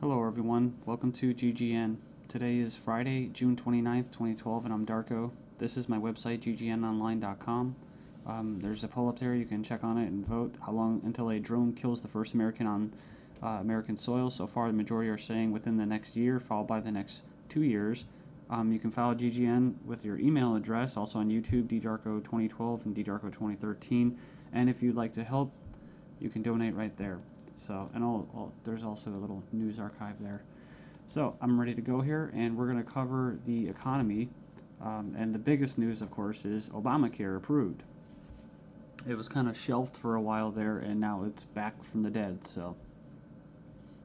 Hello everyone, welcome to GGN. Today is Friday, June 29th, 2012, and I'm Darko. This is my website, ggnonline.com. There's a poll up there, you can check on it and vote how long until a drone kills the first American on American soil. So far, the majority are saying within the next year, followed by the next 2 years. You can follow GGN with your email address, also on YouTube, ddarko2012 and ddarko2013. And if you'd like to help, you can donate right there. So, and there's also a little news archive there. So, I'm ready to go here, and we're going to cover the economy. And the biggest news, of course, is Obamacare approved. It was kind of shelved for a while there, and now it's back from the dead. So,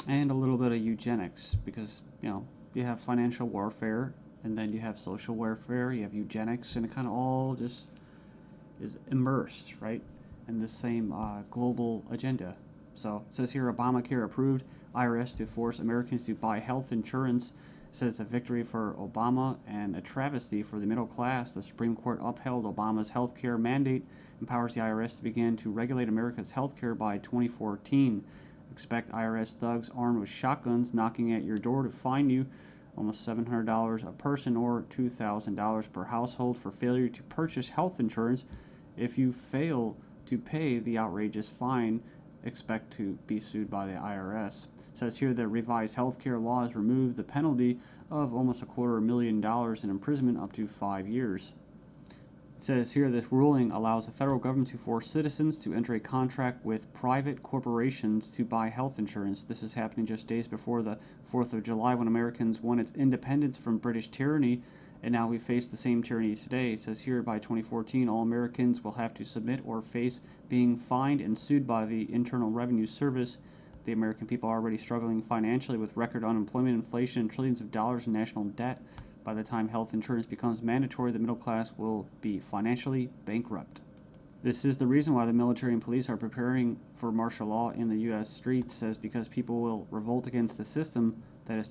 and a little bit of eugenics, because you have financial warfare, and then you have social warfare, you have eugenics, and it kind of all just is immersed, right, in the same global agenda. So it says here, Obamacare approved, IRS to force Americans to buy health insurance. It says it's a victory for Obama and a travesty for the middle class. The Supreme Court upheld Obama's health care mandate, empowers the IRS to begin to regulate America's health care by 2014. Expect IRS thugs armed with shotguns knocking at your door to fine you almost $700 a person or $2,000 per household for failure to purchase health insurance. If you fail to pay the outrageous fine, expect to be sued by the IRS. It says here that revised healthcare laws remove the penalty of almost $250,000 in imprisonment up to 5 years. It says here this ruling allows the federal government to force citizens to enter a contract with private corporations to buy health insurance. This is happening just days before the 4th of July, when Americans won its independence from British tyranny, and now we face the same tyranny today. It says here by 2014, all Americans will have to submit or face being fined and sued by the Internal Revenue Service. The American people are already struggling financially with record unemployment, inflation, and trillions of dollars in national debt. By the time health insurance becomes mandatory, the middle class will be financially bankrupt. This is the reason why the military and police are preparing for martial law in the U.S. streets, says because people will revolt against the system that has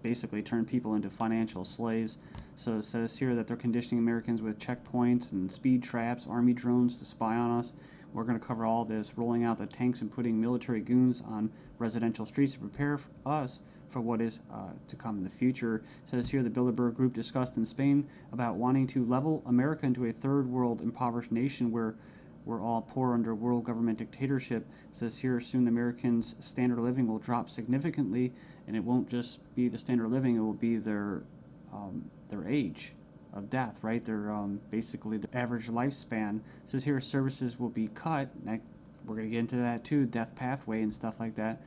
basically turned people into financial slaves. So it says here that they're conditioning Americans with checkpoints and speed traps, army drones to spy on us. We're going to cover all this, rolling out the tanks and putting military goons on residential streets to prepare us for what is to come in the future. It says here the Bilderberg Group discussed in Spain about wanting to level America into a third world impoverished nation where we're all poor under world government dictatorship. It says here soon the Americans' standard of living will drop significantly, and it won't just be the standard of living, it will be their age of death, right? Their basically the average lifespan. It says here services will be cut. We're going to get into that too, death pathway and stuff like that.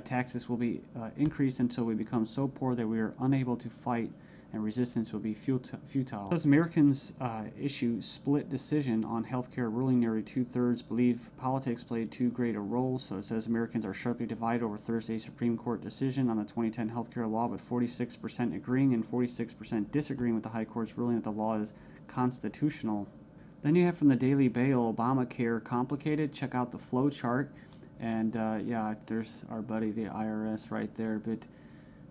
Taxes will be increased until we become so poor that we are unable to fight, and resistance will be futile. As Americans issue split decision on healthcare ruling, nearly 2/3 believe politics played too great a role. So it says Americans are sharply divided over Thursday's Supreme Court decision on the 2010 healthcare law, with 46% agreeing and 46% disagreeing with the High Court's ruling that the law is constitutional. Then you have from the Daily Bail, Obamacare complicated. Check out the flow chart. And yeah, there's our buddy, the IRS, right there. But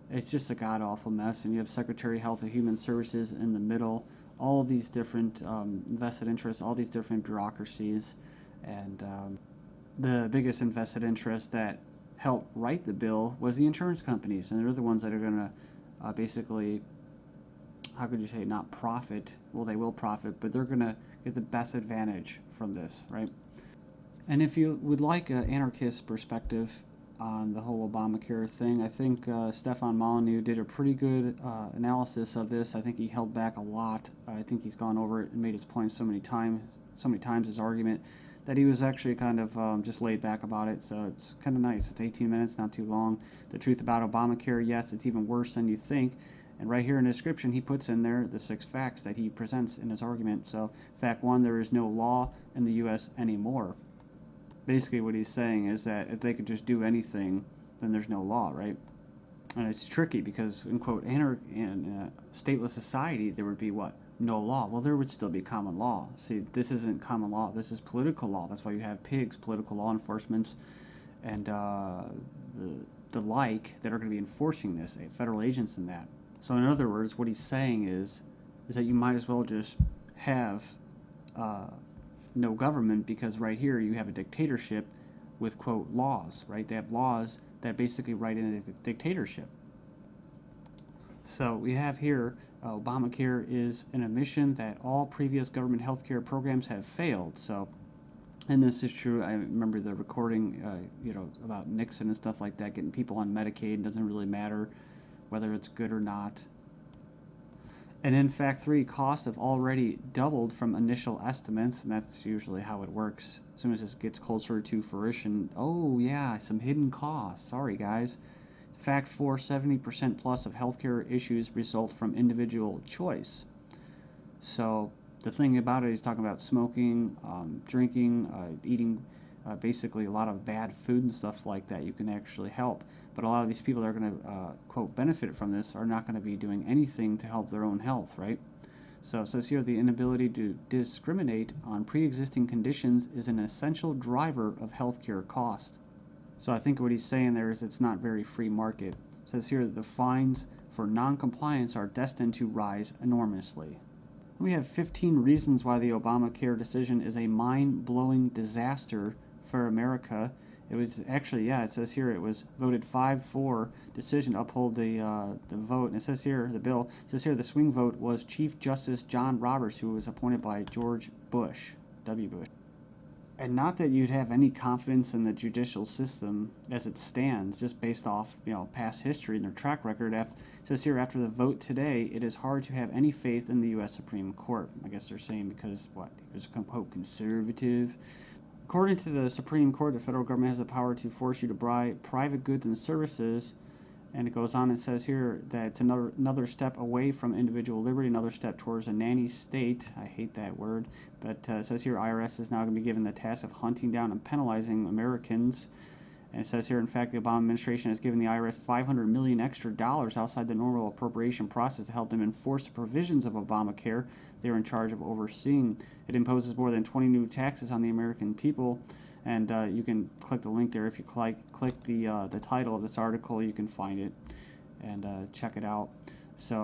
it's just a god-awful mess. And you have Secretary of Health and Human Services in the middle. All these different vested interests, all these different bureaucracies. And the biggest invested interest that helped write the bill was the insurance companies. And they're the ones that are going to basically, how could you say, not profit. Well, they will profit, but they're going to get the best advantage from this, right? And if you would like an anarchist perspective on the whole Obamacare thing, I think Stefan Molyneux did a pretty good analysis of this. I think he held back a lot. I think he's gone over it and made his point so many times, his argument, that he was actually kind of just laid back about it. So it's kind of nice. It's 18 minutes, not too long. The truth about Obamacare, yes, it's even worse than you think. And right here in the description, he puts in there the 6 facts that he presents in his argument. So fact 1, there is no law in the U.S. anymore. Basically what he's saying is that if they could just do anything, then there's no law, right? And it's tricky because, in quote, in a stateless society, there would be what? No law. Well, there would still be common law. See, this isn't common law. This is political law. That's why you have pigs, political law enforcement, and the like that are going to be enforcing this, federal agents and that. So in other words, what he's saying is that you might as well just have no government, because right here you have a dictatorship with, quote, laws, right? They have laws that basically write in a dictatorship. So we have here Obamacare is an admission that all previous government health care programs have failed. So, and this is true. I remember the recording, about Nixon and stuff like that, getting people on Medicaid. It doesn't really matter whether it's good or not. And in fact, costs have already doubled from initial estimates, and that's usually how it works. As soon as this gets closer to fruition, oh yeah, some hidden costs. Sorry, guys. Fact 4, 70% plus of healthcare issues result from individual choice. So the thing about it, he's talking about smoking, drinking, eating basically a lot of bad food and stuff like that. You can actually help. But a lot of these people that are going to, quote, benefit from this are not going to be doing anything to help their own health, right? So it says here the inability to discriminate on pre-existing conditions is an essential driver of healthcare cost. So I think what he's saying there is it's not very free market. It says here that the fines for non-compliance are destined to rise enormously. We have 15 reasons why the Obamacare decision is a mind-blowing disaster for America. It was actually, it says here it was voted 5-4 decision to uphold the vote. And it says here, the bill, it says here the swing vote was Chief Justice John Roberts, who was appointed by George Bush, W. Bush. And not that you'd have any confidence in the judicial system as it stands, just based off past history and their track record. It says here, after the vote today, it is hard to have any faith in the U.S. Supreme Court. I guess they're saying because it was quote conservative. According to the Supreme Court, the federal government has the power to force you to buy private goods and services. And it goes on and says here that it's another step away from individual liberty, another step towards a nanny state. I hate that word. But it says here IRS is now going to be given the task of hunting down and penalizing Americans. And it says here, in fact, the Obama administration has given the IRS $500 million extra outside the normal appropriation process to help them enforce the provisions of Obamacare they're in charge of overseeing. It imposes more than 20 new taxes on the American people. And you can click the link there. If you click the title of this article, you can find it and check it out. So